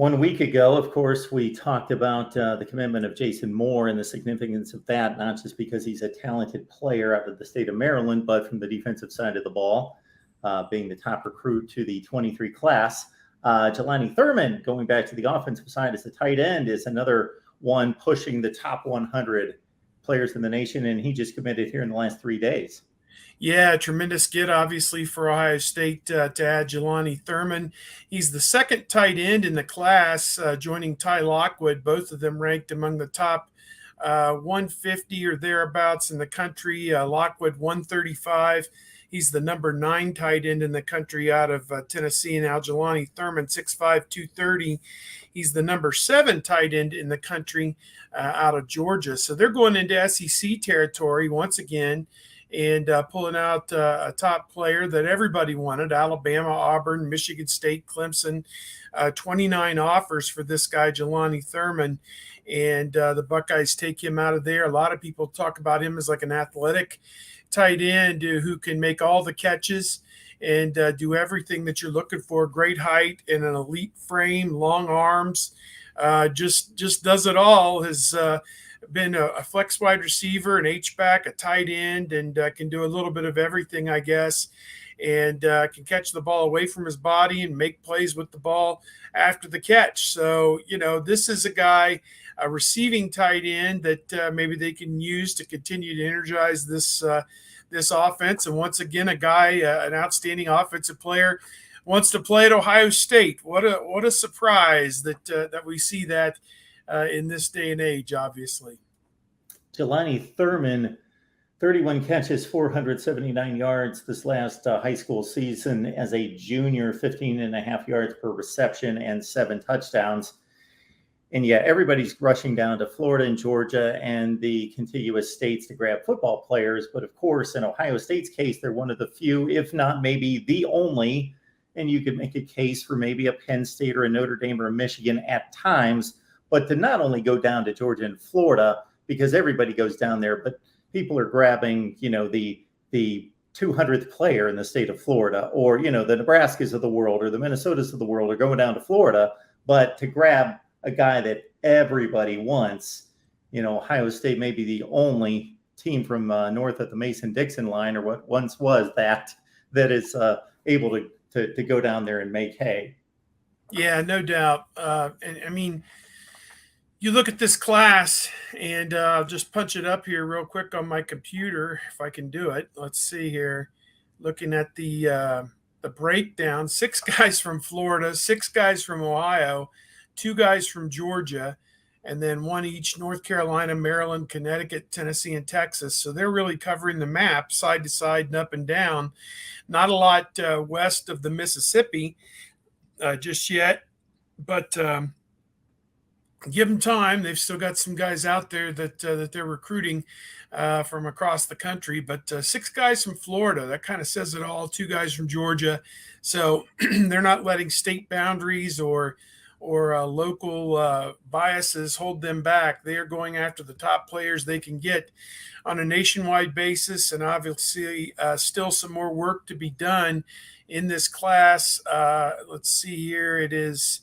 1 week ago, of course, we talked about the commitment of Jason Moore and the significance of that, not just because he's a talented player out of the state of Maryland, but from the defensive side of the ball, being the top recruit to the 23 class. Jelani Thurman, going back to the offensive side as a tight end, is another one pushing the top 100 players in the nation, and he just committed here in the last 3 days. Yeah, tremendous get, obviously, for Ohio State to add Jelani Thurman. He's the second tight end in the class, joining Ty Lockwood, both of them ranked among the top 150 or thereabouts in the country. Lockwood, 135. He's the number 9 tight end in the country out of Tennessee. And now Jelani Thurman, 6'5", 230. He's the number 7 tight end in the country out of Georgia. So they're going into SEC territory once again, and pulling out a top player that everybody wanted: Alabama, Auburn, Michigan State, Clemson. 29 offers for this guy, Jelani Thurman, and the Buckeyes take him out of there. A lot of people talk about him as like an athletic tight end who can make all the catches and do everything that you're looking for. Great height and an elite frame, long arms, just does it all. Has been a flex wide receiver, an H-back, a tight end, and can do a little bit of everything, I guess, and can catch the ball away from his body and make plays with the ball after the catch. So, this is a guy, a receiving tight end that maybe they can use to continue to energize this offense. And once again, a guy, an outstanding offensive player, wants to play at Ohio State. What a surprise that we see that in this day and age, obviously. Jelani Thurman, 31 catches, 479 yards this last high school season as a junior, 15.5 yards per reception and 7 touchdowns. And yeah, everybody's rushing down to Florida and Georgia and the contiguous states to grab football players. But of course, in Ohio State's case, they're one of the few, if not maybe the only, and you could make a case for maybe a Penn State or a Notre Dame or a Michigan at times, but to not only go down to Georgia and Florida, because everybody goes down there, but people are grabbing, the 200th player in the state of Florida, or, the Nebraskas of the world or the Minnesotas of the world are going down to Florida. But to grab a guy that everybody wants, Ohio State may be the only team from north of the Mason-Dixon line, or what once was that is able to go down there and make hay. Yeah, no doubt. And I mean, you look at this class, and just punch it up here real quick on my computer, if I can do it. Let's see here. Looking at the breakdown: 6 guys from Florida, 6 guys from Ohio, 2 guys from Georgia, and then 1 each North Carolina, Maryland, Connecticut, Tennessee, and Texas. So they're really covering the map side to side and up and down. Not a lot west of the Mississippi just yet, but give them time. They've still got some guys out there that they're recruiting from across the country. But 6 guys from Florida, that kind of says it all. 2 guys from Georgia. So they're not letting state boundaries or local biases hold them back. They are going after the top players they can get on a nationwide basis. And obviously still some more work to be done in this class. Let's see here. It is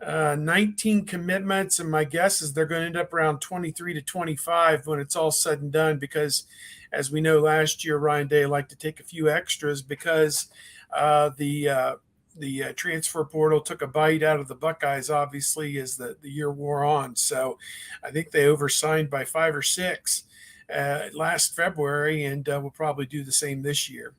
19 commitments, and my guess is they're going to end up around 23 to 25 when it's all said and done, because as we know, last year Ryan Day liked to take a few extras because the transfer portal took a bite out of the Buckeyes, obviously, as the year wore on. So I think they oversigned by 5 or 6 last February, and will probably do the same this year.